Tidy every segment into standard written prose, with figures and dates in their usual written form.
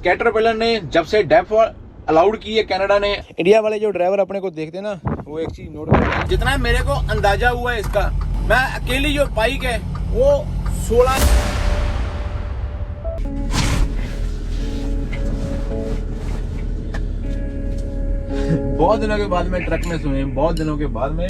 Caterpillar ने जब से डेफ अलाउड की है कनाडा ने, इंडिया वाले जो ड्राइवर अपने को देखते हैं ना, वो एक चीज नोट करें, जितना मेरे को अंदाजा हुआ है इसका, मैं अकेली जो बाइक है वो 16 बहुत दिनों के बाद में ट्रक में सोए, बहुत दिनों के बाद में,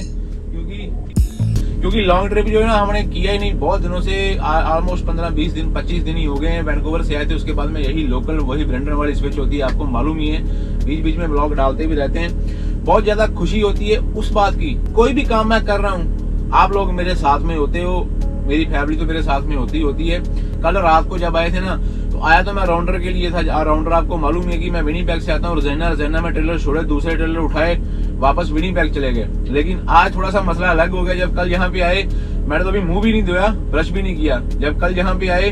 क्योंकि लॉन्ग ट्रिप जो है ना हमने किया ही नहीं बहुत दिनों से, ऑलमोस्ट 15-20 दिन 25 दिन ही हो गए हैं। वैंकूवर से आए थे, उसके बाद में यही लोकल वही ब्रेंडन वाली स्विच होती है, आपको मालूम ही है, बीच बीच में ब्लॉग डालते भी रहते हैं। बहुत ज्यादा खुशी होती है उस बात की, कोई भी काम मैं कर रहा हूँ आप लोग मेरे साथ में होते हो, मेरी फैमिली तो मेरे साथ में होती है। कल रात को जब आए थे ना, तो आया तो मैं राउंडर के लिए था। राउंडर आपको मालूम है कि मैं विनीपेग से आता हूँ, रजाना में ट्रेलर छोड़े, दूसरे ट्रेलर उठाए, वापस विनीपेग चले गए। लेकिन आज थोड़ा सा मसला अलग हो गया। जब कल यहाँ पे आए, मैंने तो अभी मुंह भी नहीं धोया, ब्रश भी नहीं किया। जब कल यहाँ पे आए,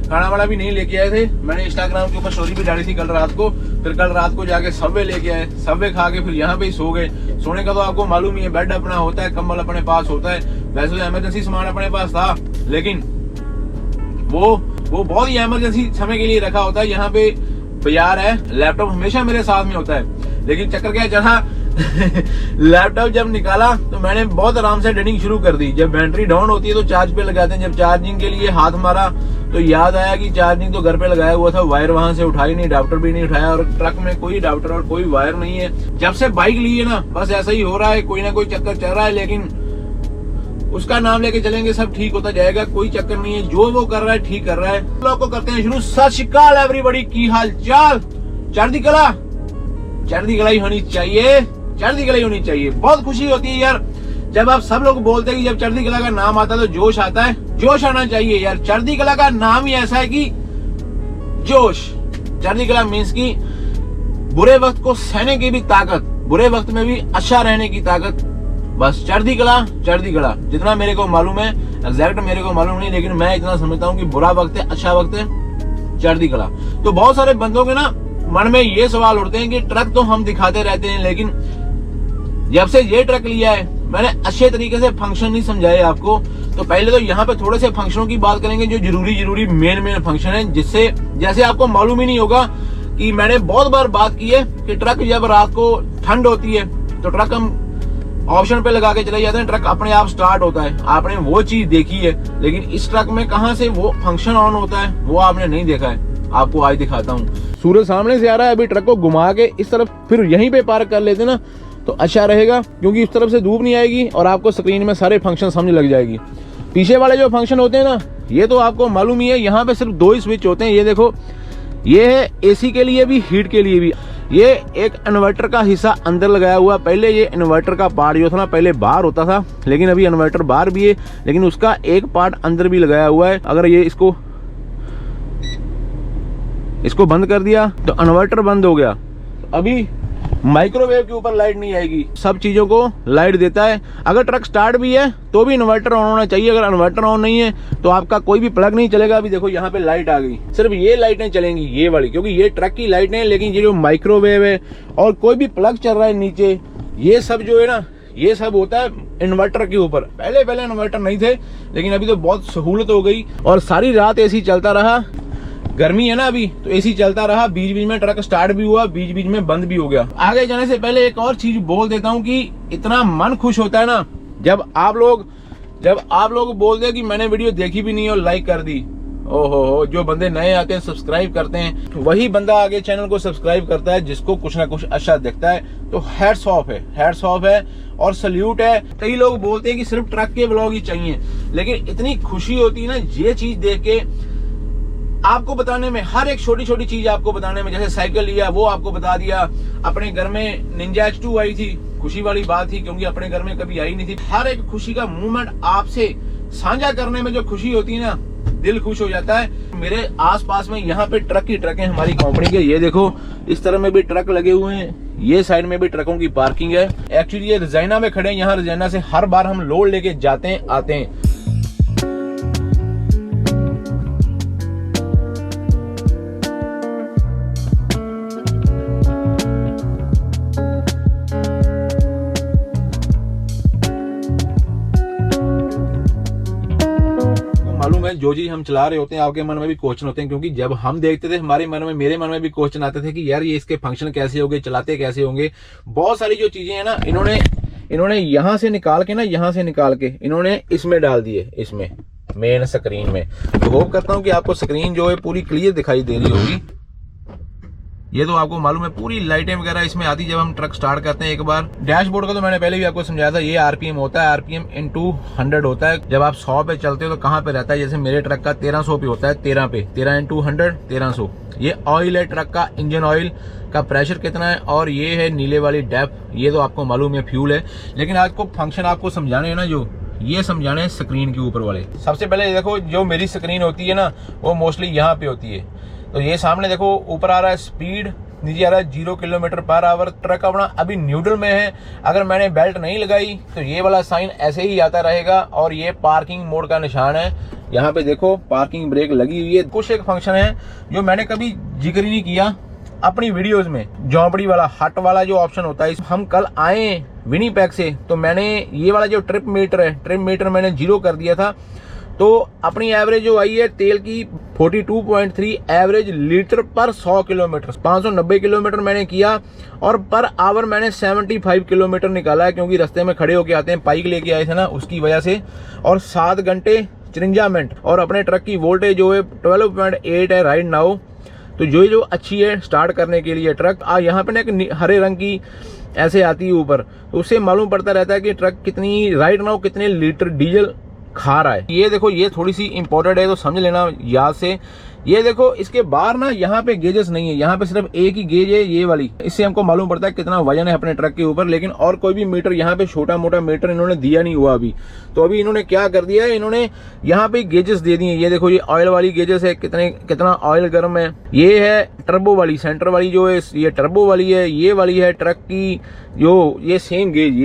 खाना वाला भी नहीं लेके आए थे। मैंने इंस्टाग्राम के ऊपर स्टोरी भी डाली थी कल रात को। फिर कल रात को जाके सबवे लेके आए, सबवे खा के फिर यहाँ पे ही सो गए। सोने का तो आपको मालूम ही है, बेड अपना होता है, कंबल अपने पास होता है। वैसे तो इमरजेंसी सामान अपने पास था, लेकिन वो बहुत ही इमरजेंसी समय के लिए रखा होता है। यहाँ पे बाजार है, लैपटॉप हमेशा मेरे साथ में होता है। लेकिन चक्कर क्या चला लैपटॉप जब निकाला तो मैंने बहुत आराम से एडिटिंग शुरू कर दी। जब बैटरी डाउन होती है तो चार्ज पे लगाते हैं। जब चार्जिंग के लिए हाथ मारा तो याद आया कि चार्जिंग तो घर पे लगाया हुआ था, वायर वहां से उठाई नहीं, अडाप्टर भी नहीं उठाया, और ट्रक में कोई अडाप्टर और कोई वायर नहीं है। जब से बाइक ली है ना, बस ऐसा ही हो रहा है, कोई ना कोई चक्कर चल रहा है। लेकिन उसका नाम लेके चलेंगे, सब ठीक होता जाएगा, कोई चक्कर नहीं है। जो वो कर रहा है ठीक कर रहा है। लोग को करते हैं शुरू। सत श्री अकाल एवरीबॉडी, की हाल चाल? चढ़ती कला, चढ़ती कला ही होनी चाहिए, चढ़ती कला ही होनी चाहिए। बहुत खुशी होती है यार जब आप सब लोग बोलते हैं कि जब चढ़ती कला का नाम आता है तो जोश आता है। जोश आना चाहिए यार, चढ़ती कला का नाम ही ऐसा है कि जोश। चढ़ती कला मीन्स की बुरे वक्त को सहने की भी ताकत, बुरे वक्त में भी अच्छा रहने की ताकत। बस चढ़ती कला, चढ़ती कला, जितना मेरे को मालूम है, एग्जैक्ट मेरे को मालूम नहीं, लेकिन मैं इतना समझता हूँ कि बुरा वक्त है, अच्छा वक्त है, चढ़ती कला। तो बहुत सारे बंदों के ना मन में ये सवाल उठते हैं कि ट्रक तो हम दिखाते रहते हैं, लेकिन जब से ये ट्रक लिया है मैंने अच्छे तरीके से फंक्शन नहीं समझाए आपको। तो पहले तो यहाँ पे थोड़े से फंक्शनों की बात करेंगे जो जरूरी मेन फंक्शन है, जिससे जैसे आपको मालूम ही नहीं होगा कि मैंने बहुत बार बात की है कि ट्रक जब रात को ठंड होती है तो ट्रक हम ऑप्शन पे लगा के चले जाते हैं, ट्रक अपने आप स्टार्ट होता है। आपने वो चीज देखी है, लेकिन इस ट्रक में कहां से वो फंक्शन ऑन होता है वो आपने नहीं देखा है। आपको आज दिखाता हूँ। सूरज सामने से आ रहा है, अभी ट्रक को घुमा के इस तरफ फिर यहीं पे पार्क कर लेते ना तो अच्छा रहेगा, क्योंकि उस तरफ से धूप नहीं आएगी और आपको स्क्रीन में सारे फंक्शन समझ लग जाएगी। पीछे वाले जो फंक्शन होते हैं ना, ये तो आपको मालूम ही है, यहाँ पे सिर्फ 2 ही स्विच होते हैं। ये देखो, ये है एसी के लिए भी, हीट के लिए भी। ये एक इन्वर्टर का हिस्सा अंदर लगाया हुआ। पहले ये इन्वर्टर का पार्ट जो था ना, पहले बाहर होता था, लेकिन अभी इन्वर्टर बाहर भी है, लेकिन उसका एक पार्ट अंदर भी लगाया हुआ है। अगर ये इसको बंद कर दिया तो इन्वर्टर बंद हो गया। अभी माइक्रोवेव के ऊपर लाइट नहीं आएगी, सब चीजों को लाइट देता है। अगर ट्रक स्टार्ट भी है तो भी इन्वर्टर ऑन होना चाहिए। अगर इन्वर्टर ऑन नहीं है तो आपका कोई भी प्लग नहीं चलेगा। अभी देखो यहाँ पे लाइट आ गई, सिर्फ ये लाइटें चलेंगी, ये वाली, क्योंकि ये ट्रक की लाइटें हैं। लेकिन ये जो माइक्रोवेव है और कोई भी प्लग चल रहा है नीचे, ये सब जो है ना, ये सब होता है इन्वर्टर के ऊपर। पहले इन्वर्टर नहीं थे, लेकिन अभी तो बहुत सहूलत हो गई। और सारी रात एसी चलता रहा, गर्मी है ना अभी, तो एसी चलता रहा। बीच बीच में ट्रक स्टार्ट भी हुआ, बीच बीच में बंद भी हो गया। आगे जाने से पहले एक और चीज बोल देता हूँ कि इतना मन खुश होता है ना जब आप लोग बोलते हैं कि मैंने वीडियो देखी भी नहीं और लाइक कर दी। ओहो, जो बंदे नए आते हैं सब्सक्राइब करते हैं, वही बंदा आगे चैनल को सब्सक्राइब करता है जिसको कुछ ना कुछ अच्छा दिखता है। तो हैट्स ऑफ है और सल्यूट है। कई लोग बोलते हैं कि सिर्फ ट्रक के ब्लॉग ही चाहिए, लेकिन इतनी खुशी होती है ना ये चीज देख के, आपको बताने में, हर एक छोटी छोटी चीज आपको बताने में। जैसे साइकिल लिया, वो आपको बता दिया। अपने घर में निंजा H2 आई थी, खुशी वाली बात थी, क्योंकि अपने घर में कभी आई नहीं थी। हर एक खुशी का मूवमेंट आपसे साझा करने में जो खुशी होती है ना, दिल खुश हो जाता है। मेरे आसपास में यहाँ पे ट्रक ही ट्रक है हमारी कंपनी के। ये देखो, इस तरह में भी ट्रक लगे हुए हैं, ये साइड में भी ट्रकों की पार्किंग है। एक्चुअली ये रजाना में खड़े हैं। यहाँ रजाना से हर बार हम लोड लेके जाते हैं, आते हैं। में जो चीज हम चला रहे होते हैं आपके मन में भी क्वेश्चन होते हैं, क्योंकि जब हम देखते थे हमारे मन में, मेरे मन में भी क्वेश्चन आते थे कि यार ये इसके फंक्शन कैसे होंगे, चलाते कैसे होंगे। बहुत सारी जो चीजें हैं ना इन्होंने यहां से निकाल के इन्होंने इसमें डाल दिए, इसमें मेन स्क्रीन में। तो होप करता हूं कि आपको स्क्रीन जो है पूरी क्लियर दिखाई दे रही होगी। ये तो आपको मालूम है पूरी लाइटें वगैरह इसमें आती जब हम ट्रक स्टार्ट करते हैं एक बार। डैशबोर्ड का तो मैंने पहले भी आपको समझाया था, ये आरपीएम होता है, आरपीएम इनटू 100 होता है। जब आप 100 पे चलते हो तो कहाँ पे रहता है, जैसे मेरे ट्रक का 1300 पे होता है, 13 पे 13 इंटू 100 1300। ये ऑयल है ट्रक का, इंजन ऑयल का प्रेशर कितना है, और ये है नीले वाली डेप्थ, ये तो आपको मालूम है फ्यूल है। लेकिन आज को फंक्शन आपको समझाने है ना, जो ये समझाने हैं स्क्रीन के ऊपर वाले। सबसे पहले देखो जो मेरी स्क्रीन होती है ना वो मोस्टली यहाँ पे होती है। तो ये सामने देखो ऊपर आ रहा है स्पीड, नीचे आ रहा है 0 किलोमीटर पर आवर। ट्रक अपना अभी न्यूट्रल में है। अगर मैंने बेल्ट नहीं लगाई तो ये वाला साइन ऐसे ही आता रहेगा, और ये पार्किंग मोड का निशान है। यहाँ पे देखो पार्किंग ब्रेक लगी हुई है। कुछ एक फंक्शन है जो मैंने कभी जिक्र ही नहीं किया अपनी वीडियोस में, झोंपड़ी वाला हट वाला जो ऑप्शन होता है। हम कल आए विनीपेग से, तो मैंने ये वाला जो ट्रिप मीटर मैंने 0 कर दिया था। तो अपनी एवरेज जो आई है तेल की 42.3 एवरेज लीटर पर 100 किलोमीटर। 590 किलोमीटर मैंने किया, और पर आवर मैंने 75 किलोमीटर निकाला है, क्योंकि रास्ते में खड़े होके आते हैं, बाइक लेके आए थे ना उसकी वजह से। और 7 घंटे 53 मिनट। और अपने ट्रक की वोल्टेज जो है 12.8 है राइट नाउ। तो जो अच्छी है स्टार्ट करने के लिए ट्रक। यहाँ पे ना एक हरे रंग की ऐसे आती है ऊपर, तो उससे मालूम पड़ता रहता है कि ट्रक कितनी राइट नाउ कितने लीटर डीजल खा रहा है। ये देखो ये थोड़ी सी इंपॉर्टेंट है, तो समझ लेना याद से। ये देखो इसके बाहर ना यहाँ पे गेजेस नहीं है, यहाँ पे सिर्फ एक ही गेज है ये वाली। इससे हमको मालूम पड़ता है कितना वजन है अपने ट्रक के ऊपर। लेकिन और कोई भी मीटर यहाँ पे छोटा मोटा मीटर इन्होंने दिया नहीं हुआ अभी। तो अभी इन्होंने क्या कर दिया है, इन्होंने यहाँ पे गेजेस दे दिए। ये देखो ये ऑयल वाली गेजेस है, कितना ऑयल गर्म है। ये है टर्बो वाली, सेंटर वाली जो है ये टर्बो वाली है। ये वाली है ट्रक की जो ये सेम गेज,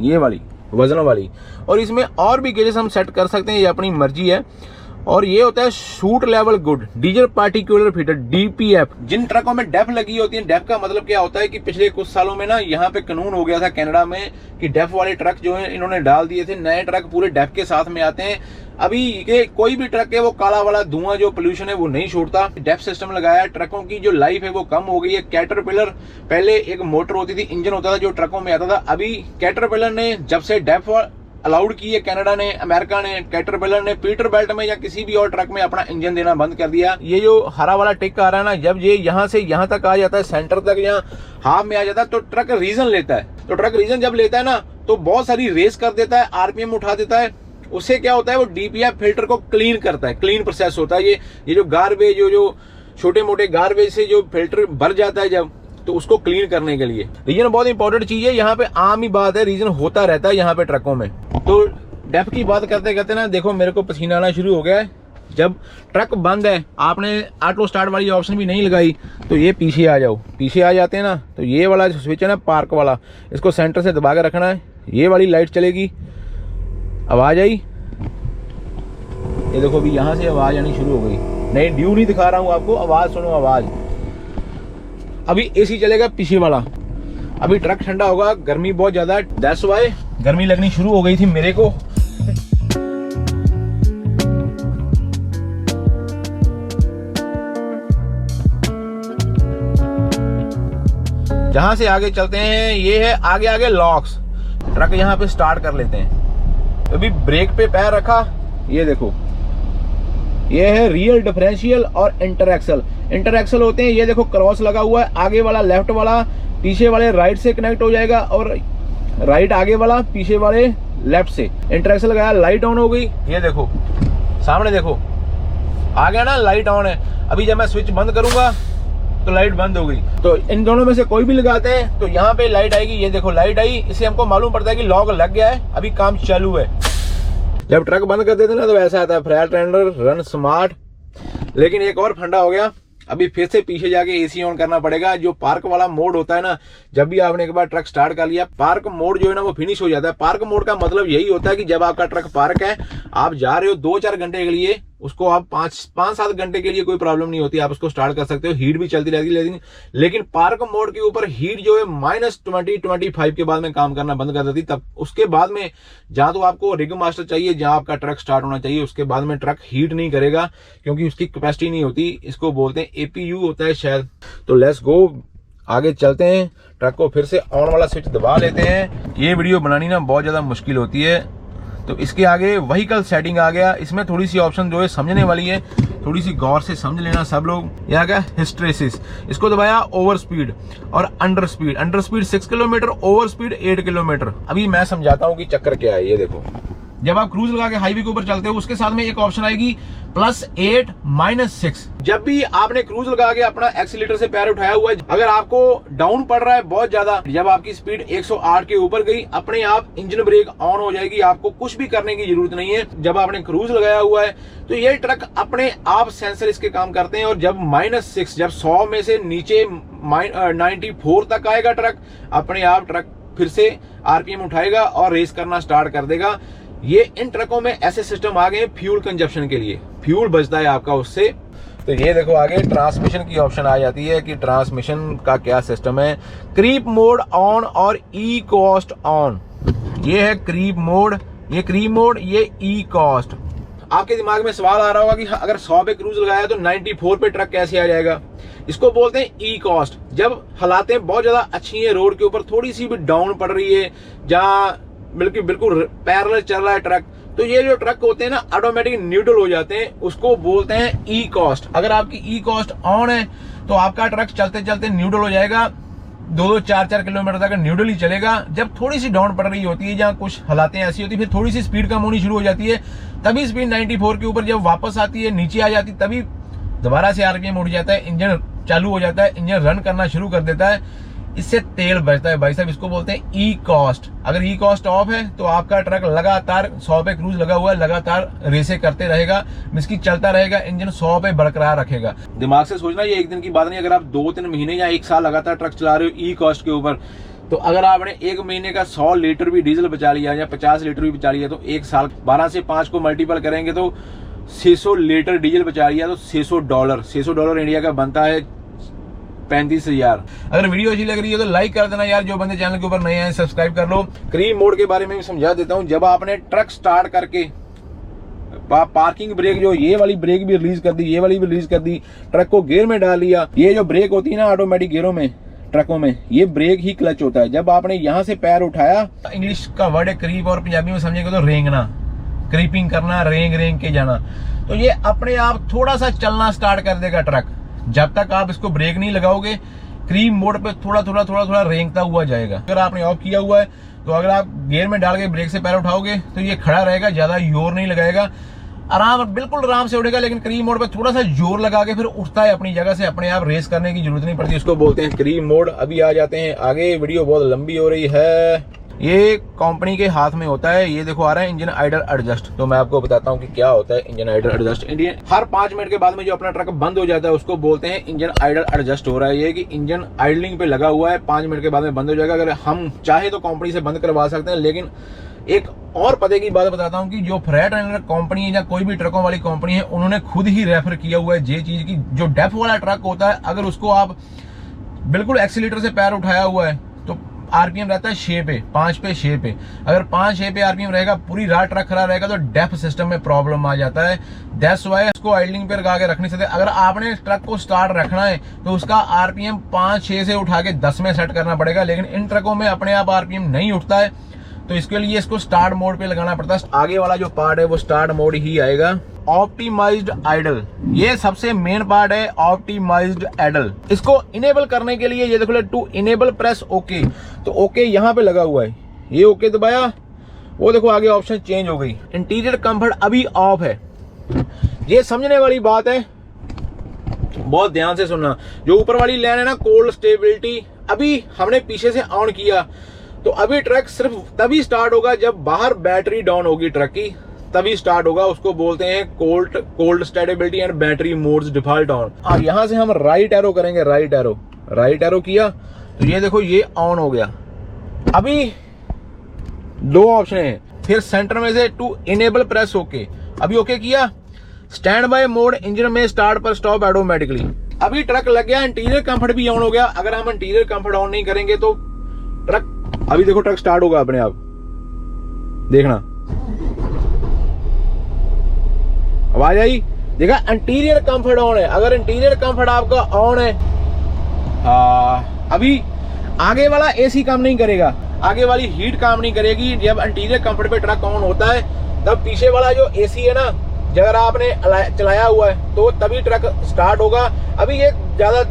ये वाली वजन वाली। और इसमें और भी गेजेस हम सेट कर सकते हैं, ये अपनी मर्जी है। और ये होता है soot level good diesel particular filter, DPF. जिन ट्रकों में डेफ लगी होती है, डेफ का मतलब क्या होता है कि पिछले कुछ सालों में ना यहाँ पे कानून हो गया था कनाडा में कि डेफ वाले ट्रक जो है इन्होंने डाल दिए थे। नए ट्रक पूरे डेफ के साथ में आते हैं। अभी ये कोई भी ट्रक है वो काला वाला धुआं जो पोल्यूशन है वो नहीं छोड़ता। डेफ सिस्टम लगाया, ट्रकों की जो लाइफ है वो कम हो गई है। कैटरपिलर पहले एक मोटर होती थी, इंजन होता था जो ट्रकों में आता था। अभी कैटरपिलर ने जब से डेफ अलाउड की है, कनाडा ने, अमेरिका ने, कैटरपिलर ने पीटर बेल्ट में या किसी भी और ट्रक में अपना इंजन देना बंद कर दिया। ये जो हरा वाला टिक आ रहा है ना, जब ये यहाँ से यहाँ तक आ जाता है, सेंटर तक या हाफ में आ जाता है, तो ट्रक रीजन लेता है। तो ट्रक रीजन जब लेता है ना तो बहुत सारी रेस कर देता है, आरपीएम उठा देता है। उससे क्या होता है, वो डीपीएफ फिल्टर को क्लीन करता है, क्लीन प्रोसेस होता है। ये जो गार्बेज जो छोटे मोटे गार्बेज से जो फिल्टर भर जाता है जब, तो उसको क्लीन करने के लिए रीजन बहुत इंपॉर्टेंट चीज है। यहाँ पे आम ही बात है, रीजन होता रहता है यहाँ पे ट्रकों में। तो डेफ की बात करते करते ना देखो मेरे को पसीना आना शुरू हो गया है। जब ट्रक बंद है, आपने ऑटो स्टार्ट वाली ऑप्शन भी नहीं लगाई, तो ये पीछे आ जाओ, पीछे आ जाते हैं ना, तो ये वाला जो स्विच है ना पार्क वाला, इसको सेंटर से दबा के रखना है। ये वाली लाइट चलेगी, आवाज आई, ये देखो अभी यहाँ से आवाज आनी शुरू हो गई। नहीं ड्यू नहीं दिखा रहा हूँ आपको, आवाज सुनो आवाज। अभी एसी चलेगा पीछे वाला। अभी ट्रक ठंडा होगा, गर्मी बहुत ज्यादा है, दैट्स व्हाई गर्मी लगनी शुरू हो गई थी मेरे को। जहां से आगे चलते हैं ये है आगे लॉक्स। ट्रक यहाँ पे स्टार्ट कर लेते हैं। अभी ब्रेक पे पैर रखा, ये देखो ये है रियल डिफरेंशियल और इंटरएक्सल। इंटरएक्सल होते हैं, ये देखो क्रॉस लगा हुआ है, आगे वाला लेफ्ट वाला पीछे वाले राइट से कनेक्ट हो जाएगा, और राइट आगे वाला पीछे वाले लेफ्ट से। इंटरएक्सल लगाया, लाइट ऑन हो गई, ये देखो सामने देखो आ गया ना, लाइट ऑन है। अभी जब मैं स्विच बंद करूंगा तो लाइट बंद हो गई। तो इन दोनों में से कोई भी लगाते हैं तो यहाँ पे लाइट आएगी, ये देखो लाइट आई। इससे हमको मालूम पड़ता है कि लॉक लग गया है, अभी काम चालू है। जब ट्रक बंद कर देते ना तो ऐसा आता है फ्लैट रेंडर रन स्मार्ट। लेकिन एक और फंडा हो गया, अभी फिर से पीछे जाके एसी ऑन करना पड़ेगा। जो पार्क वाला मोड होता है ना, जब भी आपने एक बार ट्रक स्टार्ट कर लिया, पार्क मोड जो है ना वो फिनिश हो जाता है। पार्क मोड का मतलब यही होता है कि जब आपका ट्रक पार्क है, आप जा रहे हो 2-4 घंटे के लिए उसको आप 5-7 घंटे के लिए कोई प्रॉब्लम नहीं होती, आप उसको स्टार्ट कर सकते हो, हीट भी चलती रहती है। लेकिन पार्क मोड के ऊपर हीट जो है -20-25 के बाद में काम करना बंद कर देती। तब उसके बाद में जहां तो आपको रिग मास्टर चाहिए, जहां आपका ट्रक स्टार्ट होना चाहिए, उसके बाद में ट्रक हीट नहीं करेगा क्योंकि उसकी कैपेसिटी नहीं होती। इसको बोलते हैं APU होता है शायद। तो लेट्स गो, आगे चलते हैं, ट्रक को फिर से ऑन वाला स्विच दबा लेते हैं। ये वीडियो बनानी ना बहुत ज्यादा मुश्किल होती है। तो इसके आगे व्हीकल सेटिंग आ गया, इसमें थोड़ी सी ऑप्शन जो है समझने वाली है, थोड़ी सी गौर से समझ लेना सब लोग। ये आ गया हिस्ट्रेसिस, इसको दबाया ओवर स्पीड और under speed. Under speed 6 kilometre, over speed 8 kilometre. अभी मैं समझाता हूँ कि चक्कर क्या है। ये देखो, जब आप क्रूज लगा के हाईवे के ऊपर चलते हो, उसके साथ में एक ऑप्शन आएगी +8 -6। जब भी आपने क्रूज लगा के अपना एक्सीलेटर से पैर उठाया हुआ है, अगर आपको डाउन पड़ रहा है बहुत ज्यादा, जब आपकी स्पीड 108 के ऊपर गई, अपने आप इंजन ब्रेक ऑन हो जाएगी, आपको कुछ भी करने की जरूरत नहीं है। जब आपने क्रूज लगाया हुआ है तो ये ट्रक अपने आप सेंसर इसके काम करते हैं। और जब -6, जब 100 में से नीचे 94 तक आएगा ट्रक, अपने आप ट्रक फिर से RPM उठाएगा और रेस करना स्टार्ट कर देगा। ये इन ट्रकों में ऐसे सिस्टम आ गए फ्यूल कंजप्शन के लिए, फ्यूल बचता है आपका उससे। तो ये देखो, आगे ट्रांसमिशन की ऑप्शन आ जाती है कि ट्रांसमिशन का क्या सिस्टम है। क्रीप मोड ऑन और ई कॉस्ट ऑन। ये है क्रीप मोड, ये क्रीप मोड, ये ई कॉस्ट। आपके दिमाग में सवाल आ रहा होगा कि अगर 100 पे क्रूज लगाया तो 94 पे ट्रक कैसे आ जाएगा। इसको बोलते हैं ई कॉस्ट। जब हालातें बहुत ज्यादा अच्छी है, रोड के ऊपर थोड़ी सी भी डाउन पड़ रही है, जहाँ बिल्कुल पैरेलल चल रहा है ट्रक, तो ये जो ट्रक होते हैं ना, ऑटोमेटिक न्यूट्रल हो जाते हैं, उसको बोलते हैं ई कॉस्ट। अगर आपकी ई कॉस्ट ऑन है तो आपका ट्रक चलते चलते न्यूट्रल हो जाएगा, 2-2, 4-4 किलोमीटर तक न्यूट्रल ही चलेगा। जब थोड़ी सी डाउन पड़ रही होती है, जहाँ कुछ हालातें ऐसी होती है, फिर थोड़ी सी स्पीड कम होनी शुरू हो जाती है, तभी स्पीड 94 के ऊपर जब वापस आती है, नीचे आ जाती, तभी दोबारा से RPM उठ जाता है, इंजन चालू हो जाता है, इंजन रन करना शुरू कर देता है। इससे तेल बचता है भाई साहब, इसको बोलते हैं ई कॉस्ट। अगर ई कॉस्ट ऑफ है तो आपका ट्रक लगातार 100 पे क्रूज लगा हुआ है, लगातार रेसे करते रहेगा, मिसकी चलता रहेगा, इंजन 100 पे बरकरार रखेगा। दिमाग से सोचना, ये एक दिन की बात नहीं। अगर आप 2-3 महीने या 1 साल लगातार ट्रक चला रहे हो ई कॉस्ट के ऊपर, तो अगर आपने 1 महीने का 100 लीटर भी डीजल बचा लिया या 50 लीटर भी बचा लिया, तो 1 साल 12 से 5 को मल्टीपल करेंगे तो 600 लीटर डीजल बचा लिया, तो $600 इंडिया का बनता है 35,000। अगर वीडियो अच्छी लग रही है तो लाइक कर देना यार। जो बंदे चैनल के ऊपर नए हैं सब्सक्राइब कर लो। क्रीप मोड के बारे में भी समझा देता हूं। जब आपने ट्रक स्टार्ट करके पार्किंग ब्रेक, जो ये वाली ब्रेक भी रिलीज कर दी, ये वाली भी रिलीज कर दी, ट्रक को गियर में डाल लिया, ये जो ब्रेक होती है ना ऑटोमेटिक गियरों में, ट्रकों में, ये ब्रेक ही क्लच होता है। जब आपने यहाँ से पैर उठाया, इंग्लिश का वर्ड है क्रीप, और पंजाबी में समझेंगे तो रेंगना, क्रीपिंग करना, रेंग के जाना। तो ये अपने आप थोड़ा सा चलना स्टार्ट कर देगा ट्रक। जब तक आप इसको ब्रेक नहीं लगाओगे, क्रीप मोड पे थोड़ा रेंगता हुआ जाएगा। अगर आपने ऑफ किया हुआ है तो अगर आप गियर में डाल के ब्रेक से पैर उठाओगे तो ये खड़ा रहेगा, ज्यादा जोर नहीं लगाएगा, बिल्कुल आराम से उड़ेगा। लेकिन क्रीप मोड पे थोड़ा सा जोर लगा के फिर उठता है अपनी जगह से, अपने आप रेस करने की जरूरत नहीं पड़ती। इसको बोलते हैं क्रीप मोड। अभी आ जाते हैं आगे, वीडियो बहुत लंबी हो रही है। ये कंपनी के हाथ में होता है। ये देखो आ रहा है इंजन आइडल एडजस्ट। तो मैं आपको बताता हूँ कि क्या होता है इंजन आइडल एडजस्ट। इंडियन हर 5 मिनट के बाद में जो अपना ट्रक बंद हो जाता है उसको बोलते हैं इंजन आइडल एडजस्ट हो रहा है। ये कि इंजन आइडलिंग पे लगा हुआ है, 5 मिनट के बाद में बंद हो जाएगा। अगर हम चाहे तो कंपनी से बंद करवा सकते हैं। लेकिन एक और पते की बात बताता हूँ कि जो फ्रेटलाइनर कंपनी है या कोई भी ट्रकों वाली कंपनी है, उन्होंने खुद ही रेफर किया हुआ है ये चीज की, जो डेफ वाला ट्रक होता है, अगर उसको आप बिल्कुल एक्सीलेटर से पैर उठाया हुआ है तो RPM रहता है 6 पे, 5 पे 6 पे। अगर 5-6 पे RPM रहेगा, पूरी रात ट्रक खड़ा रहेगा, तो डेफ सिस्टम में प्रॉब्लम आ जाता है। दैट्स व्हाई इसको आइडलिंग पे लगा के रख नहीं सकते। अगर आपने ट्रक को स्टार्ट रखना है तो उसका RPM 5-6 से उठा के 10 में सेट करना पड़ेगा। लेकिन इन ट्रकों में अपने आप RPM नहीं उठता है, तो इसके लिए इसको स्टार्ट मोड पे लगाना पड़ता है। आगे वाला जो पार्ट है वो स्टार्ट मोड ही आएगा। ऑप्टिमाइज्ड आइडल, ये सबसे मेन पार्ट है, ऑप्टिमाइज्ड आइडल। इसको इनेबल करने के लिए ये देखो, टू इनेबल प्रेस ओके। तो ओके यहाँ पे लगा हुआ है, ये ओके दबाया, वो देखो आगे ऑप्शन चेंज हो गई। इंटीरियर कंफर्ट अभी ऑफ है। ये समझने वाली बात है, बहुत ध्यान से सुनना। जो ऊपर वाली लाइन है ना, कोल्ड स्टेबिलिटी, अभी हमने पीछे से ऑन किया तो अभी ट्रक सिर्फ तभी स्टार्ट होगा जब बाहर बैटरी डाउन होगी ट्रक की, तभी स्टार्ट होगा। उसको बोलते हैं cold stability and battery modes default on. और यहां से हम राइट एरो करेंगे, राइट एरो किया तो ये देखो ये ऑन हो गया। अभी 2 ऑप्शन है, फिर सेंटर में से टू इनेबल प्रेस ओके। अभी ओके किया स्टैंड बाय मोड, इंजन में स्टार्ट पर स्टॉप ऑटोमेटिकली। अभी ट्रक लग गया, इंटीरियर कंफर्ट भी ऑन हो गया। अगर हम इंटीरियर कंफर्ट ऑन नहीं करेंगे तो ट्रक, अभी देखो ट्रक स्टार्ट होगा अपने आप, देखना आवाज आई, देखा इंटीरियर कंफर्ट ऑन है। अगर इंटीरियर कंफर्ट आपका ऑन है, अभी आगे वाला एसी काम नहीं करेगा, आगे वाली हीट काम नहीं करेगी। जब इंटीरियर कंफर्ट पे ट्रक ऑन होता है तब पीछे वाला जो एसी है ना, अगर आपने चलाया हुआ है तो तभी ट्रक स्टार्ट होगा। अभी ये ज्यादा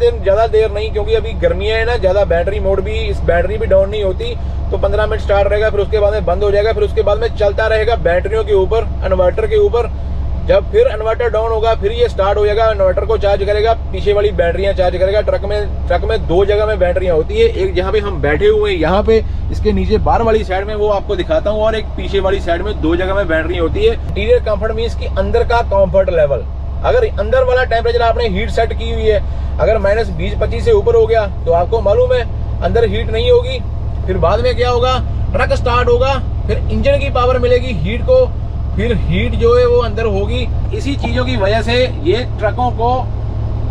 देर नहीं, क्योंकि अभी गर्मियां है ना, ज्यादा बैटरी मोड भी, इस बैटरी भी डाउन नहीं होती, तो 15 मिनट स्टार्ट रहेगा, फिर उसके बाद में बंद हो जाएगा, फिर उसके बाद में चलता रहेगा बैटरियों के ऊपर, इन्वर्टर के ऊपर। जब फिर इन्वर्टर डाउन होगा फिर ये स्टार्ट हो जाएगा, इन्वर्टर को चार्ज करेगा, पीछे वाली बैटरियां चार्ज करेगा। ट्रक में 2 जगह में बैटरियां होती है, एक जहां पे हम बैठे हुए हैं यहाँ पे, इसके नीचे बाहर वाली साइड में, वो आपको दिखाता हूँ, और एक पीछे वाली साइड में 2 जगह में बैटरी होती है। इंटीरियर कंफर्ट मींस कि अंदर का कंफर्ट लेवल। अगर अंदर वाला टेम्परेचर आपने हीट सेट की हुई है, अगर -20-25 से ऊपर हो गया तो आपको मालूम है अंदर हीट नहीं होगी। फिर बाद में क्या होगा, ट्रक स्टार्ट होगा, फिर इंजन की पावर मिलेगी हीट को, फिर हीट जो है वो अंदर होगी। इसी चीजों की वजह से ये ट्रकों को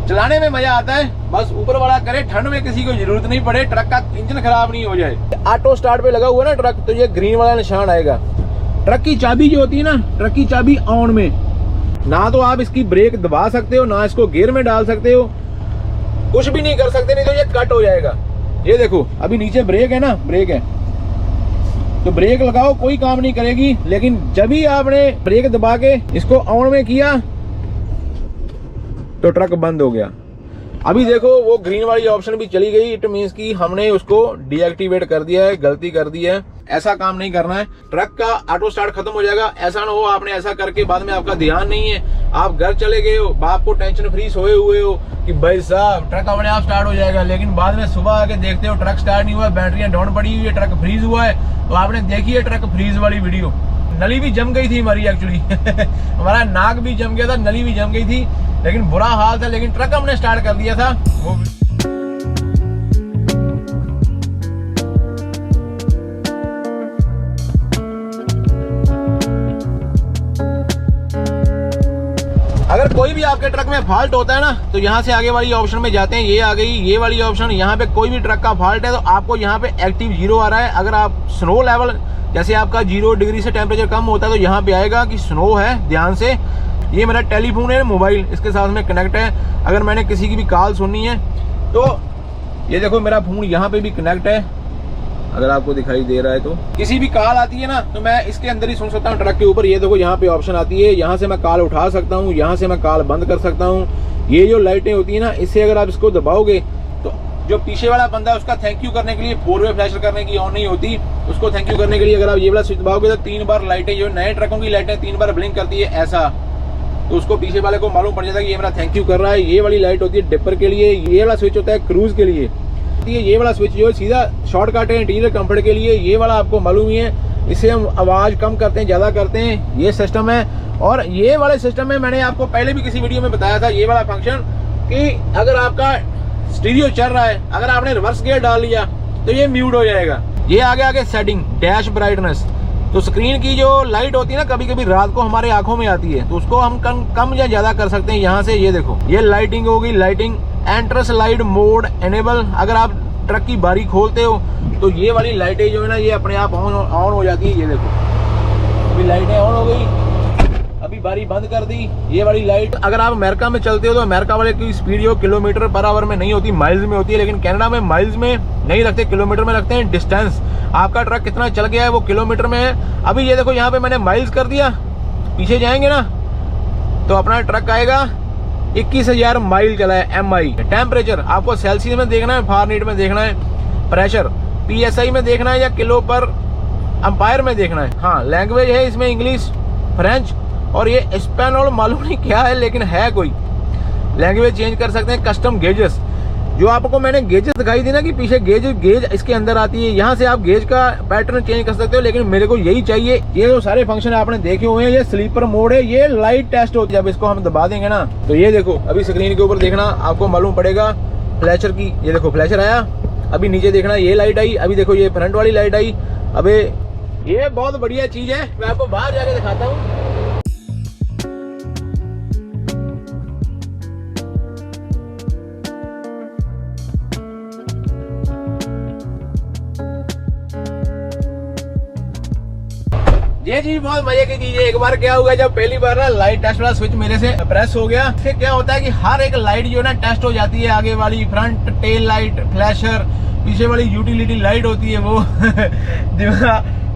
चलाने में मजा आता है। बस ऊपर वाला करे, ठंड में किसी को जरूरत नहीं पड़े, ट्रक का इंजन खराब नहीं हो जाए। ऑटो स्टार्ट पे लगा हुआ ना ट्रक, तो ये ग्रीन वाला निशान आएगा। ट्रक की चाबी जो होती है ना, ट्रक की चाबी ऑन में, ना तो आप इसकी ब्रेक दबा सकते हो, ना इसको गियर में डाल सकते हो, कुछ भी नहीं कर सकते, नहीं तो ये कट हो जाएगा। ये देखो अभी नीचे ब्रेक है ना, ब्रेक है तो ब्रेक लगाओ, कोई काम नहीं करेगी। लेकिन जब ही आपने ब्रेक दबा के इसको ऑन में किया तो ट्रक बंद हो गया। अभी देखो वो ग्रीन वाली ऑप्शन भी चली गई, इट मींस कि हमने उसको डीएक्टिवेट कर दिया है, गलती कर दी है। ऐसा काम नहीं करना है, ट्रक का ऑटो स्टार्ट खत्म हो जाएगा। ऐसा ना हो आपने ऐसा करके बाद में आपका ध्यान नहीं है, आप घर चले गए हो, बाप को टेंशन फ्री सोए हुए हो कि भाई साहब ट्रक अपने आप स्टार्ट हो जाएगा, लेकिन बाद में सुबह आके देखते हो ट्रक स्टार्ट नहीं हुआ, बैटरियां डाउन पड़ी हुई है, ट्रक फ्रीज हुआ है। तो आपने देखी है ट्रक फ्रीज वाली वीडियो, नली भी जम गई थी हमारी एक्चुअली हमारा नाक भी जम गया था, नली भी जम गई थी, लेकिन बुरा हाल था, लेकिन ट्रक हमने स्टार्ट कर दिया था वो। अगर कोई भी आपके ट्रक में फॉल्ट होता है ना, तो यहाँ से आगे वाली ऑप्शन में जाते हैं, ये आ गई ये वाली ऑप्शन। यहाँ पे कोई भी ट्रक का फॉल्ट है तो आपको यहाँ पे एक्टिव 0 आ रहा है। अगर आप स्नो लेवल, जैसे आपका 0 डिग्री से टेम्परेचर कम होता है तो यहाँ पे आएगा कि स्नो है, ध्यान से। ये मेरा टेलीफोन है, मोबाइल इसके साथ में कनेक्ट है। अगर मैंने किसी की भी कॉल सुननी है तो ये देखो मेरा फोन यहाँ पे भी कनेक्ट है, अगर आपको दिखाई दे रहा है तो। किसी भी कॉल आती है ना तो मैं इसके अंदर ही सुन सकता हूँ ट्रक के ऊपर। ये देखो यहाँ पे ऑप्शन आती है, यहाँ से मैं कॉल उठा सकता हूँ, यहाँ से मैं कॉल बंद कर सकता हूँ। ये जो लाइटें होती है ना, इससे अगर आप इसको दबाओगे तो जो पीछे वाला बंदा है उसका थैंक यू करने के लिए 4 वे फ्लैशर करने की ऑन नहीं होती, उसको थैंक यू करने के लिए अगर आप ये वाला स्विच दबाओगे तो 3 बार लाइटें, जो नए ट्रकों की लाइटें 3 बार ब्लिंक करती है ऐसा, तो उसको पीछे वाले को मालूम पड़ जाता है कि ये मेरा थैंक यू कर रहा है। ये वाली लाइट होती है डिपर के लिए, ये वाला स्विच होता है क्रूज के लिए। ये वाला स्विच जो है सीधा शॉर्टकट है इंटीरियर कंफर्ट के लिए, ये वाला आपको मालूम ही है, इससे हम आवाज कम करते हैं, ज्यादा करते हैं, ये सिस्टम है। और ये वाले सिस्टम में मैंने आपको पहले भी किसी वीडियो में बताया था, ये वाला फंक्शन कि अगर आपका स्टीरियो चल रहा है, अगर आपने रिवर्स गियर डाल लिया तो ये म्यूट हो जाएगा। ये आगे सेटिंग, डैश ब्राइटनेस, तो स्क्रीन की जो लाइट होती है ना, कभी कभी रात को हमारे आंखों में आती है, तो उसको हम कम या ज्यादा कर सकते हैं यहाँ से। ये देखो ये लाइटिंग होगी, lighting enter slide mode enable. अगर आप ट्रक की बारी खोलते हो तो ये वाली लाइटें जो है ना, ये अपने आप ऑन हो जाती है। ये देखो अभी लाइटें ऑन हो गई, अभी बारी बंद कर दी ये वाली लाइट। अगर आप अमेरिका में चलते हो तो अमेरिका वाले की स्पीड जो किलोमीटर पर आवर में नहीं होती, माइल्स में होती है, लेकिन कनाडा में माइल्स में नहीं रखते, किलोमीटर में रखते हैं। डिस्टेंस आपका ट्रक कितना चल गया है वो किलोमीटर में है। अभी ये देखो यहाँ पे मैंने माइल्स कर दिया, पीछे जाएंगे ना तो अपना ट्रक आएगा 21,000 माइल चला है MI। टेम्परेचर आपको सेल्सियस में देखना है, फारेनहीट में देखना है, प्रेशर PSI में देखना है या किलो पर एम्पायर में देखना है। हाँ लैंग्वेज है इसमें इंग्लिश, फ्रेंच और ये स्पेनोल मालूम नहीं क्या है, लेकिन है कोई लैंग्वेज चेंज कर सकते हैं। कस्टम गेजेस, जो आपको मैंने गेजेस दिखाई दी ना कि पीछे गेज इसके अंदर आती है, यहाँ से आप गेज का पैटर्न चेंज कर सकते हो, लेकिन मेरे को यही चाहिए। ये जो सारे फंक्शन आपने देखे हुए हैं, ये स्लीपर मोड है, ये लाइट टेस्ट होती है। जब इसको हम दबा देंगे ना तो ये देखो अभी स्क्रीन के ऊपर देखना आपको मालूम पड़ेगा फ्लैशर की, ये देखो फ्लैशर आया, अभी नीचे देखना ये लाइट आई, अभी देखो ये फ्रंट वाली लाइट आई। अबे ये बहुत बढ़िया चीज है, मैं आपको बाहर जाके दिखाता हूँ। ये चीज बहुत मजे की चीज है। एक बार क्या हुआ, जब पहली बार ना लाइट टेस्ट वाला स्विच मेरे से प्रेस हो गया, फिर क्या होता है कि हर एक लाइट जो है ना टेस्ट हो जाती है। आगे वाली फ्रंट टेल लाइट, फ्लैशर, पीछे वाली यूटिलिटी लाइट होती है वो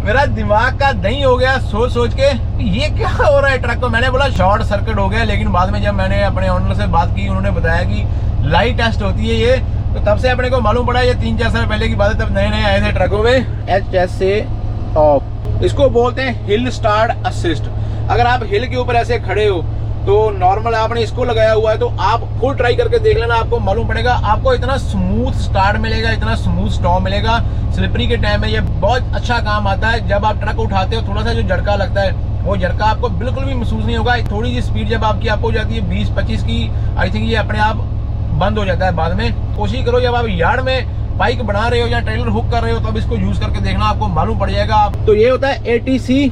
मेरा दिमाग का दही हो गया सोच सोच के ये क्या हो रहा है ट्रक को। मैंने बोला शॉर्ट सर्किट हो गया, लेकिन बाद में जब मैंने अपने ऑनर से बात की, उन्होंने बताया कि लाइट टेस्ट होती है ये। तो तब से अपने को मालूम पड़ा, ये 3-4 साल पहले की बात है, तब नए नए आए थे ट्रकों में HSA ऑफ। इसको बोलते हैं हिल स्टार्ट असिस्ट। अगर आप हिल के ऊपर ऐसे खड़े हो तो नॉर्मल आपने इसको लगाया हुआ है, तो आप खुद ट्राई करके देख लेना, आपको मालूम पड़ेगा। आपको इतना स्मूथ स्टार्ट मिलेगा, इतना स्मूथ स्टॉप मिलेगा। स्लिपरी के टाइम में ये बहुत अच्छा काम आता है। जब आप ट्रक उठाते हो, थोड़ा सा जो झटका लगता है, वो झटका आपको बिल्कुल भी महसूस नहीं होगा। थोड़ी सी स्पीड जब आपकी अप हो जाती है 20-25 की, आई थिंक ये अपने आप बंद हो जाता है बाद में। कोशिश करो जब आप यार्ड में बाइक बना रहे हो या ट्रेलर हुक कर रहे हो, तब इसको यूज करके देखना, आपको मालूम पड़ जाएगा। तो ये होता है ATC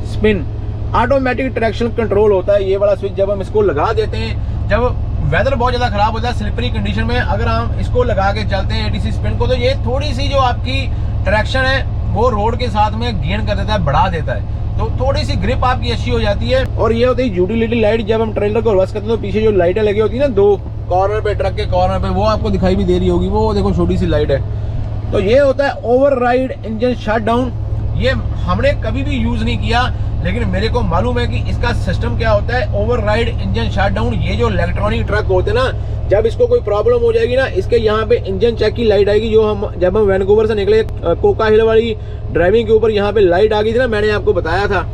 spin, automatic traction control होता है ये वाला स्विच। जब हम इसको लगा देते हैं, जब वेदर बहुत ज्यादा खराब होता है, स्लिपरी कंडीशन में, अगर हम इसको लगा के चलते हैं ATC स्पिन को, तो ये थोड़ी सी जो आपकी ट्रैक्शन है वो रोड के साथ में गेन कर देता है, बढ़ा देता है। तो थोड़ी सी ग्रिप आपकी अच्छी हो जाती है। और ये होती है यूटिलिटी लाइट। जब हम ट्रेलर को रिवर्स करते हैं तो पीछे जो लाइटें लगी होती है ना, 2 कॉर्नर पे, ट्रक के कॉर्नर पे, वो आपको दिखाई भी दे रही होगी, वो देखो छोटी सी लाइट है। तो ये होता है ओवरराइड इंजन शटडाउन। ये हमने कभी भी यूज नहीं किया, लेकिन मेरे को मालूम है कि इसका सिस्टम क्या होता है, ओवरराइड इंजन शटडाउन। ये जो इलेक्ट्रॉनिक ट्रक होते हैं ना, जब इसको कोई प्रॉब्लम हो जाएगी ना, इसके यहाँ पे इंजन चेक की लाइट आएगी। जो हम जब हम वैनकूवर से निकले, कोका हिल वाली ड्राइविंग के ऊपर यहाँ पे लाइट आ गई थी ना, मैंने आपको बताया था।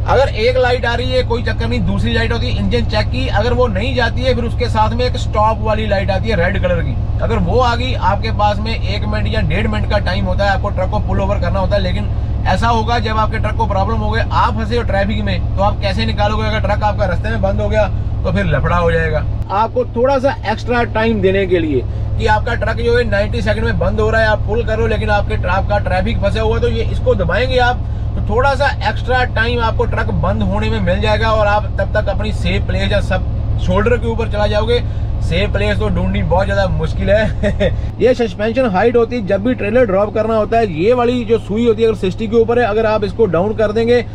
अगर एक लाइट आ रही है कोई चक्कर नहीं, दूसरी लाइट होती है इंजन चेक की। अगर वो नहीं जाती है, फिर उसके साथ में एक स्टॉप वाली लाइट आती है रेड कलर की। अगर वो आ गई, आपके पास में 1 मिनट या 1.5 मिनट का टाइम होता है, आपको ट्रक को पुल ओवर करना होता है। लेकिन ऐसा होगा जब आपके ट्रक को प्रॉब्लम हो गया, आप फंसे हो ट्रैफिक में, तो आप कैसे निकालोगे? अगर ट्रक आपका रास्ते में बंद हो गया तो फिर लफड़ा हो जाएगा। आपको थोड़ा सा एक्स्ट्रा टाइम देने के लिए कि आपका ट्रक जो है 90 सेकंड में बंद हो रहा है, आप पुल करो, लेकिन आपका ट्रैफिक फंसा हुआ, तो ये इसको दबाएंगे आप, तो थोड़ा सा एक्स्ट्रा टाइम आपको ट्रक बंद होने में मिल जाएगा। और आप तब तक अपनी सेफ प्लेस या सब शोल्डर के ऊपर चला जाओगे। सेफ प्लेस तो ढूंढनी बहुत ज्यादा मुश्किल है। ये सस्पेंशन हाइट होती है, जब भी ट्रेलर ड्रॉप करना होता है, ये वाली जो सुई होती है, अगर 60 के ऊपर है, अगर आप इसको डाउन कर देंगे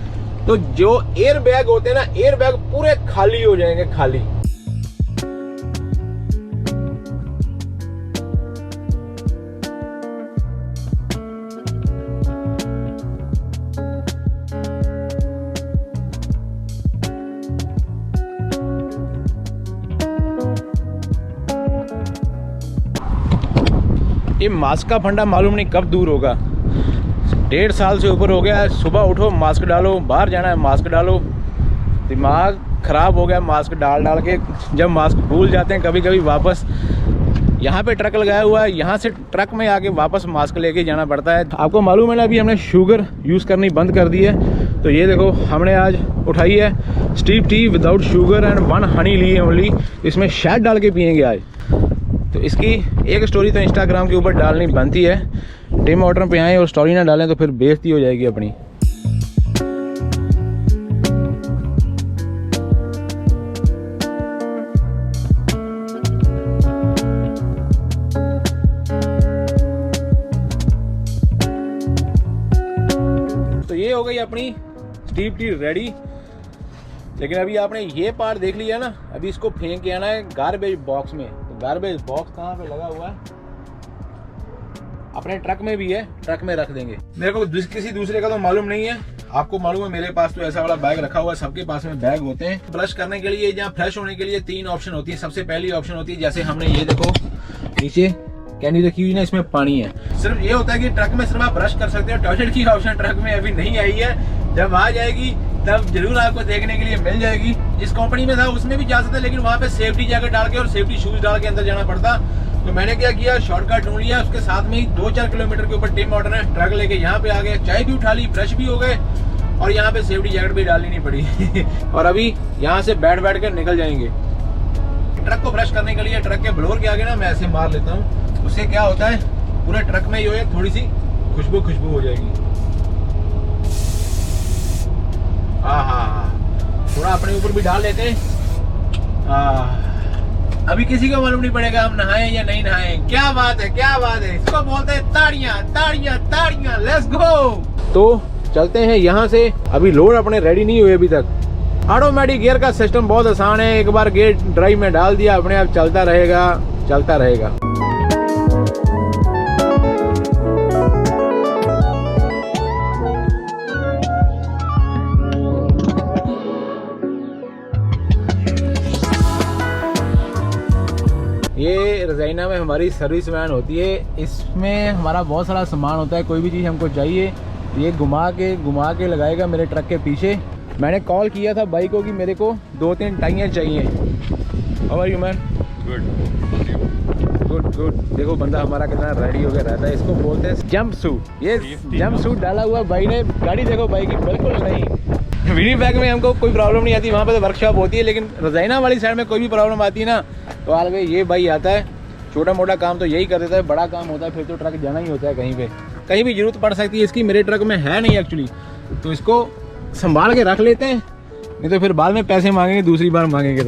तो जो एयर बैग होते हैं ना, एयर बैग पूरे खाली हो जाएंगे, खाली। ये मास्क का फंडा मालूम नहीं कब दूर होगा। 1.5 साल से ऊपर हो गया। सुबह उठो मास्क डालो, बाहर जाना है मास्क डालो। दिमाग खराब हो गया मास्क डाल डाल के। जब मास्क भूल जाते हैं कभी कभी, वापस यहाँ पे ट्रक लगाया हुआ है, यहाँ से ट्रक में आके वापस मास्क लेके जाना पड़ता है। आपको मालूम है ना, अभी हमने शुगर यूज़ करनी बंद कर दी है। तो ये देखो, हमने आज उठाई है steep tea without sugar and 1 honey ली है ओनली। इसमें शहद डाल के पियेंगे आज। तो इसकी एक स्टोरी तो इंस्टाग्राम के ऊपर डालनी बनती है। टिम ऑर्डर पे आए और स्टोरी ना डालें तो फिर बेइज्जती हो जाएगी अपनी। तो ये हो गई अपनी स्टीप टी रेडी। लेकिन अभी आपने ये पार्ट देख लिया ना, अभी इसको फेंक के आना है गार्बेज बॉक्स में। तो गार्बेज बॉक्स कहाँ पे लगा हुआ है? अपने ट्रक में भी है, ट्रक में रख देंगे। मेरे को किसी दूसरे का तो मालूम नहीं है, आपको मालूम है मेरे पास तो ऐसा वाला बैग रखा हुआ है। सबके पास में बैग होते हैं। ब्रश करने के लिए या फ्रेश होने के लिए 3 ऑप्शन होती है। सबसे पहली ऑप्शन होती है, जैसे हमने ये देखो नीचे कैनी रखी हुई ना, इसमें पानी है। सिर्फ ये होता है कि ट्रक में सिर्फ आप ब्रश कर सकते हो। टॉयलेट की ऑप्शन ट्रक में अभी नहीं आई है, जब आ जाएगी तब जरूर आपको देखने के लिए मिल जाएगी। जिस कंपनी में था उसमें भी जा सकते, लेकिन वहाँ पे सेफ्टी जैकेट डाल के और सेफ्टी शूज डाल के अंदर जाना पड़ता। तो मैंने क्या किया, शॉर्टकट ढूंढ लिया। उसके साथ में ही 2-4 किलोमीटर के ऊपर टिम ऑर्डर है, ट्रक लेके यहाँ पे आ गए, चाय भी उठा ली, फ्रेश भी हो गए और यहाँ पे सेफ्टी जैकेट भी डालनी नहीं पड़ी। और अभी यहाँ से बैठ कर निकल जाएंगे। ट्रक को फ्रेश करने के लिए ट्रक के ब्लोअर के आगे ना मैं ऐसे मार लेता हूँ। उससे क्या होता है, पूरे ट्रक में जो है थोड़ी सी खुशबू हो जाएगी। हाँ, थोड़ा अपने ऊपर भी डाल लेते हैं। अभी किसी को मालूम नहीं पड़ेगा हम नहाएं या नहीं नहाएं। क्या बात है, क्या बात है। इसको बोलते हैं ताड़ियां, ताड़ियां, ताड़ियां। Let's go. तो चलते हैं यहाँ से। अभी लोड अपने रेडी नहीं हुए अभी तक। ऑटोमेटिक गियर का सिस्टम बहुत आसान है, एक बार गियर ड्राइव में डाल दिया अपने आप चलता रहेगा, चलता रहेगा। ये रजाइना में हमारी सर्विस वैन होती है, इसमें हमारा बहुत सारा सामान होता है। कोई भी चीज़ हमको चाहिए ये घुमा के लगाएगा मेरे ट्रक के पीछे। मैंने कॉल किया था भाई को कि मेरे को 2-3 टाइयाँ चाहिए। How are you man? Good good. देखो बंदा हमारा कितना रेडी होकर रहता है। इसको बोलते हैं जंप सूट। ये जंप सूट डाला हुआ भाई ने। गाड़ी देखो भाई की बिल्कुल नहीं। विनिपेग में हमको कोई प्रॉब्लम नहीं आती, वहाँ पे तो वर्कशॉप होती है, लेकिन रजाइना वाली साइड में कोई भी प्रॉब्लम आती है ना तो आगे ये भाई आता है, छोटा मोटा काम तो यही कर देता है, बड़ा काम होता है फिर तो ट्रक जाना ही होता है कहीं पे। कहीं भी जरूरत पड़ सकती है इसकी, मेरे ट्रक में है नहीं एक्चुअली, तो इसको संभाल के रख लेते हैं, नहीं तो फिर बाद में पैसे मांगेंगे, दूसरी बार मांगेंगे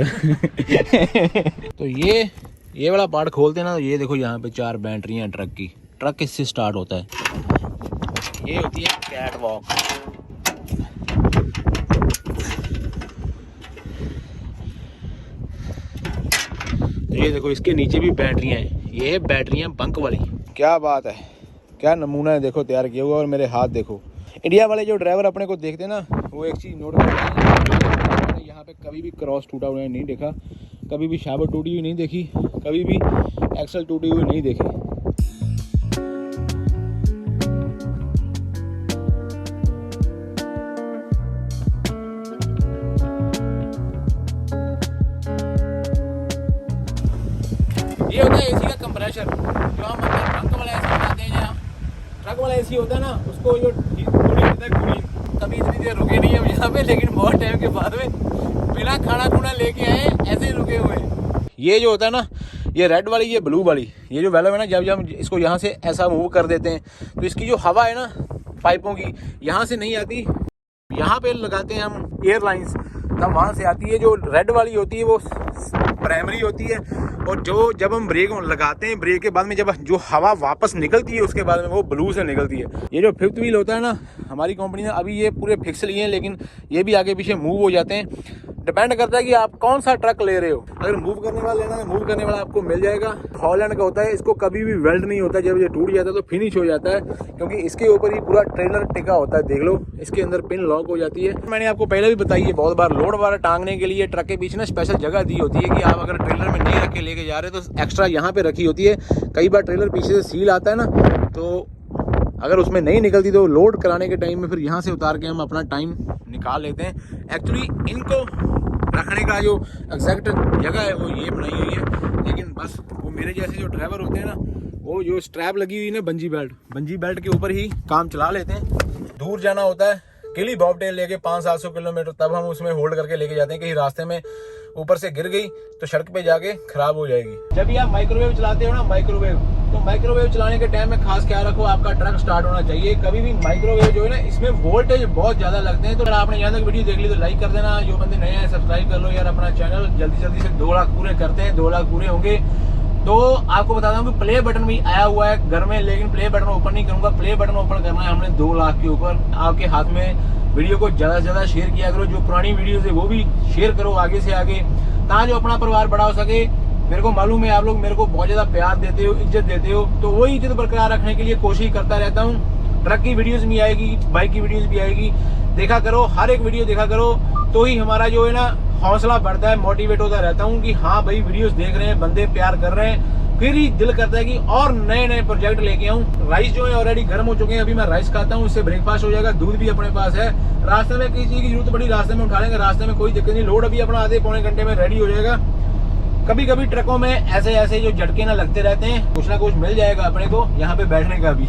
तो ये वाला पार्ट खोलते हैं ना, तो ये देखो यहाँ पे 4 बैटरियाँ हैं ट्रक की। ट्रक इससे स्टार्ट होता है। ये होती है कैट वॉक। ये देखो इसके नीचे भी बैटरियां हैं। ये है बैटरियां बंक वाली। क्या बात है, क्या नमूना है देखो तैयार किया हुआ। और मेरे हाथ देखो। इंडिया वाले जो ड्राइवर अपने को देखते हैं ना, वो एक चीज़ नोट करते हैं, यहाँ पे कभी भी क्रॉस टूटा हुआ नहीं देखा, कभी भी शाबर टूटी हुई नहीं देखी, कभी भी एक्सल टूटी हुई नहीं देखी। ये होता है एसी का कंप्रेसर, जो हम ट्रक वाला एसी लगाते हैं, या ट्रक वाला एसी होता है ना, उसको जो कूलिंग होता है, कूलिंग। कभी इतनी देर रुके नहीं हम यहाँ पे, लेकिन बहुत टाइम के बाद में बिना खाना खुना लेके आए, ऐसे ही रुके हुए। ये जो होता है ना, ये रेड वाली, ये ब्लू वाली, ये जो वैल्व है ना, जब हम इसको यहाँ से ऐसा मूव कर देते हैं तो इसकी जो हवा है ना पाइपों की, यहाँ से नहीं आती, यहाँ पे लगाते हैं हम एयरलाइंस, तब वहाँ से आती है। जो रेड वाली होती है वो प्राइमरी होती है, और जो जब हम ब्रेक लगाते हैं, ब्रेक के बाद में जब जो हवा वापस निकलती है उसके बाद में वो ब्लू से निकलती है। ये जो 5th व्हील होता है ना, हमारी कंपनी ने अभी ये पूरे फिक्स लिए हैं, लेकिन ये भी आगे पीछे मूव हो जाते हैं। डिपेंड करता है कि आप कौन सा ट्रक ले रहे हो। अगर मूव करने वाला लेना है, मूव करने वाला आपको मिल जाएगा। हॉलैंड का होता है, इसको कभी भी वेल्ड नहीं होता, जब ये टूट जाता है तो फिनिश हो जाता है, क्योंकि इसके ऊपर ही पूरा ट्रेलर टिका होता है। देख लो, इसके अंदर पिन लॉक हो जाती है। मैंने आपको पहले भी बताई है बहुत बार, लोड वाला टांगने के लिए ट्रक के पीछे ना स्पेशल जगह दी होती है कि आप अगर ट्रेलर में नहीं रख के लेके जा रहे तो एक्स्ट्रा यहाँ पे रखी होती है। कई बार ट्रेलर पीछे से सील आता है ना, तो अगर उसमें नहीं निकलती तो लोड कराने के टाइम में फिर यहाँ से उतार के हम अपना टाइम निकाल लेते हैं। एक्चुअली इनको रखने का जो एग्जैक्ट जगह है वो ये बनाई हुई है, लेकिन बस वो मेरे जैसे जो ड्राइवर होते हैं ना, वो जो स्ट्रैप लगी हुई है ना बंजी बेल्ट के ऊपर ही काम चला लेते हैं। दूर जाना होता है किली बॉबटेल लेके 500-700 किलोमीटर, तब हम उसमें होल्ड करके लेके जाते हैं। कहीं रास्ते में ऊपर से गिर गई तो सड़क पे जाके खराब हो जाएगी। जब भी आप माइक्रोवेव चलाते हो ना, तो माइक्रोवेव चलाने के टाइम में खास ख्याल रखो, आपका ट्रक स्टार्ट होना चाहिए। कभी भी माइक्रोवेव जो है ना, इसमें वोल्टेज बहुत ज्यादा लगते हैं। तो अगर आपने यहाँ तक वीडियो देख ली तो लाइक कर देना। जो बंदे नए हैं सब्सक्राइब कर लो यार अपना चैनल। जल्दी से 2 लाख पूरे करते हैं। 2 लाख पूरे होंगे तो आपको बता दूं कि प्ले बटन भी आया हुआ है घर में, लेकिन प्ले बटन ओपन नहीं करूंगा। प्ले बटन ओपन करना है हमने 2 लाख के ऊपर। आपके हाथ में वीडियो को ज्यादा से ज्यादा शेयर किया करो। जो पुरानी वीडियोस है वो भी शेयर करो आगे से आगे, ताकि अपना परिवार बड़ा हो सके। मेरे को मालूम है आप लोग मेरे को बहुत ज्यादा प्यार देते हो, इज्जत देते हो, तो वही इज्जत बरकरार रखने के लिए कोशिश करता रहता हूँ। ट्रक की वीडियोस भी आएगी, बाइक की वीडियोस भी आएगी, देखा करो, हर एक वीडियो देखा करो, तो ही हमारा जो है ना हौसला बढ़ता है, मोटिवेट होता रहता हूँ कि हाँ भाई वीडियोस देख रहे हैं बंदे, प्यार कर रहे हैं। फिर ही दिल करता है कि और नए नए प्रोजेक्ट लेके आऊं। राइस जो है ऑलरेडी गर्म हो चुके हैं, अभी मैं राइस खाता हूँ, इससे ब्रेकफास्ट हो जाएगा। दूध भी अपने पास है। रास्ते में किसी चीज की जरूरत पड़ी रास्ते में उठा लेंगे, रास्ते में कोई दिक्कत नहीं। लोड अभी अपना आधे पौने घंटे में रेडी हो जाएगा। कभी कभी ट्रकों में ऐसे जो झटके ना लगते रहते हैं, कुछ ना कुछ मिल जाएगा अपने को यहाँ पे बैठने का भी।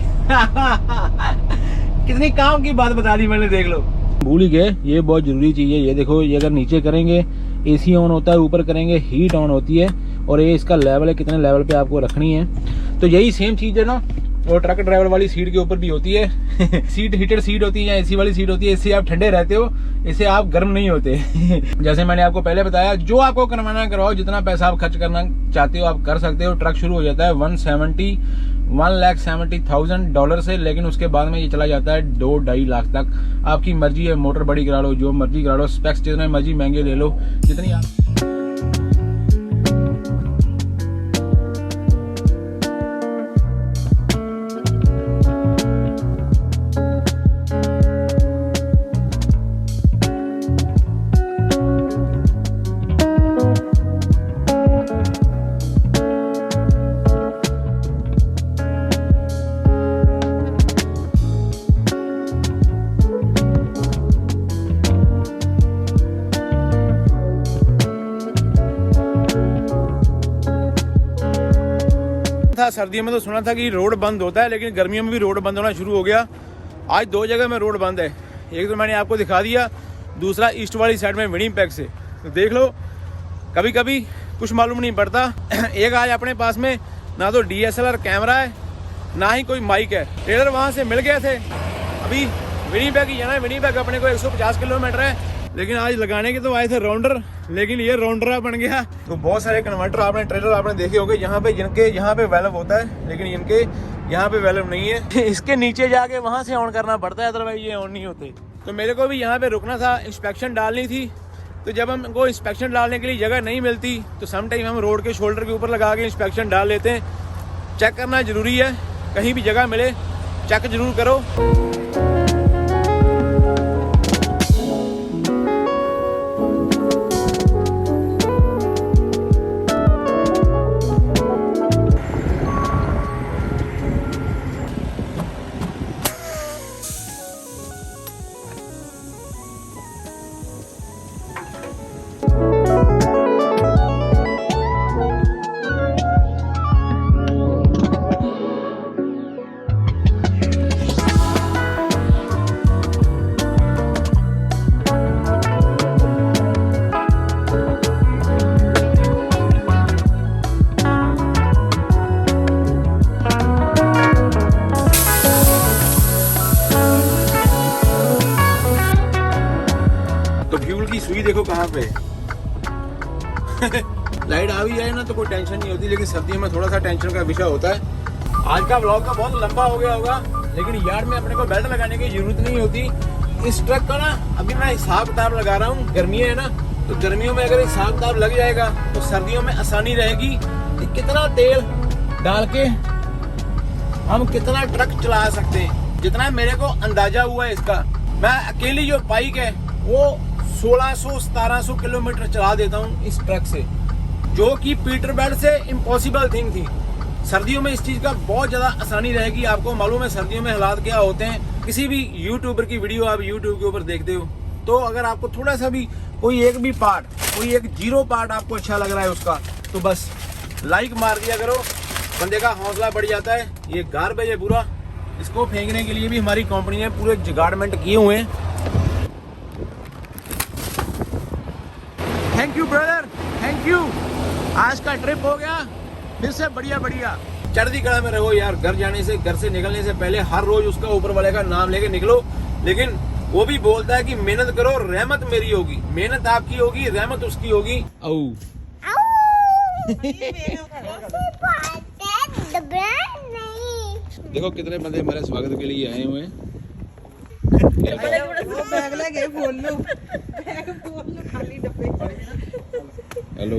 कितनी काम की बात बता दी मैंने, देख लो। भूल ही गए, ये बहुत जरूरी चीज है। ये देखो, ये अगर नीचे करेंगे एसी ऑन होता है, ऊपर करेंगे हीट ऑन होती है, और ये इसका लेवल है कितने लेवल पे आपको रखनी है। तो यही सेम चीज है ना, और ट्रक ड्राइवर वाली सीट के ऊपर भी होती है। सीट हीटेड सीट होती है या एसी वाली सीट होती है, इससे आप ठंडे रहते हो, इससे आप गर्म नहीं होते। जैसे मैंने आपको पहले बताया, जो आपको करवाना करवाओ, जितना पैसा आप खर्च करना चाहते हो आप कर सकते हो। ट्रक शुरू हो जाता है 170 $1,70,000 से, लेकिन उसके बाद में ये चला जाता है 2-2.5 लाख तक। आपकी मर्जी है, मोटर बड़ी करा लो, जो मर्जी करा लो, स्पेक्स जितने मर्जी महंगे ले लो, जितनी आप था। सर्दियों में तो सुना था कि रोड बंद होता है, लेकिन गर्मियों में भी रोड बंद होना शुरू हो गया। आज 2 जगह में रोड बंद है। एक तो मैंने आपको दिखा दिया, दूसरा ईस्ट वाली साइड में विनिपेग से। तो देख लो, कभी कभी कुछ मालूम नहीं पड़ता। एक आज अपने पास में ना तो DSLR कैमरा है, ना ही कोई माइक है। ट्रेलर वहाँ से मिल गए थे। अभी विनिपेग ही जाना है। विनिपेग अपने को 150 किलोमीटर है, लेकिन आज लगाने के तो आए थे राउंडर, लेकिन ये राउंडर बन गया। तो बहुत सारे कन्वर्टर आपने ट्रेलर आपने देखे होंगे, यहाँ पे जिनके यहाँ पे वेल्व होता है, लेकिन इनके यहाँ पे वेल्व नहीं है। इसके नीचे जाके वहाँ से ऑन करना पड़ता है, अदरवाइज ये ऑन नहीं होते। तो मेरे को भी यहाँ पे रुकना था, इंस्पेक्शन डालनी थी। तो जब हमको इंस्पेक्शन डालने के लिए जगह नहीं मिलती, तो समटाइम हम रोड के शोल्डर के ऊपर लगा के इंस्पेक्शन डाल लेते हैं। चेक करना जरूरी है, कहीं भी जगह मिले चेक जरूर करो। सुई देखो कहाँ पे। लाइट आ भी जाए ना तो कोई टेंशन नहीं होती, लेकिन सर्दियों में थोड़ा सा टेंशन का विषय होता है। आज का ब्लॉग का बहुत लंबा हो गया होगा, लेकिन यार्ड में अपने को बेल्ट लगाने की जरूरत नहीं होती। इस ट्रक का ना अभी मैं हिसाब किताब लगा रहा हूँ। गर्मियाँ है ना, तो गर्मियों में अगर हिसाब किताब लग जाएगा तो सर्दियों में आसानी रहेगी कि कितना तेल डाल के हम कितना ट्रक चला सकते हैं। जितना मेरे को अंदाजा हुआ है इसका, मैं अकेली जो बाइक है वो 1600-1700 किलोमीटर चला देता हूँ इस ट्रक से, जो कि पीटरबेल्ट से इम्पॉसिबल थिंग थी। सर्दियों में इस चीज़ का बहुत ज़्यादा आसानी रहेगी। आपको मालूम है सर्दियों में हालात क्या होते हैं। किसी भी यूट्यूबर की वीडियो आप यूट्यूब के ऊपर देखते हो, तो अगर आपको थोड़ा सा भी कोई एक भी पार्ट, कोई एक 0 पार्ट आपको अच्छा लग रहा है उसका, तो बस लाइक मार दिया करो, बंदे का हौसला बढ़ जाता है। ये गार्बेज है पूरा, इसको फेंकने के लिए भी हमारी कंपनी ने पूरे जुगाड़मेंट किए हुए हैं। Thank you brother, thank you. आज का ट्रिप हो गया फिर से बढ़िया बढ़िया। चढ़ती कड़ा में रहो यार। घर जाने से, घर से निकलने से पहले हर रोज उसका ऊपर वाले का नाम लेके निकलो। लेकिन वो भी बोलता है कि मेहनत करो, रहमत मेरी होगी। मेहनत आपकी होगी, रहमत उसकी होगी। देखो कितने बंदे हमारे स्वागत के लिए आए हुए हैं। हेलो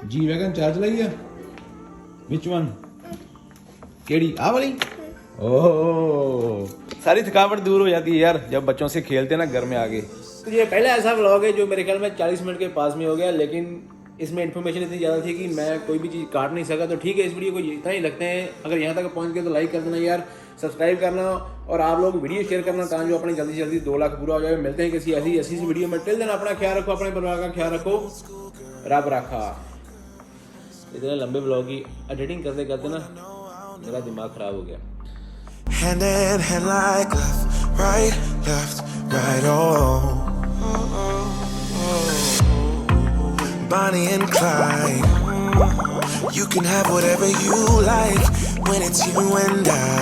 जी वैगन चार्ज लाइए। Which one? केड़ी आ वाली? ओह, सारी थकावट दूर हो जाती है यार जब बच्चों से खेलते हैं ना घर में आगे। तो ये पहला ऐसा व्लॉग है जो मेरे ख्याल में 40 मिनट के पास में हो गया, लेकिन इसमें इन्फॉर्मेशन इतनी ज़्यादा थी कि मैं कोई भी चीज़ काट नहीं सका। तो ठीक है, इस वीडियो को इतना ही लगते हैं। अगर यहाँ तक पहुँच गए तो लाइक कर देना यार, सब्सक्राइब करना, और आप लोग वीडियो शेयर करना ताकि जो अपनी जल्दी से जल्दी 2 लाख पूरा हो जाए। मिलते हैं किसी ऐसी वीडियो में। टिल देन अपना ख्याल रखो, अपने परिवार का ख्याल रखो। रब रखा। इतने लंबे ब्लॉग की एडिटिंग करते करते ना मेरा दिमाग खराब हो गया। Hand in hand like left, right, Bonnie and Clyde. You can have whatever you like when it's you and I.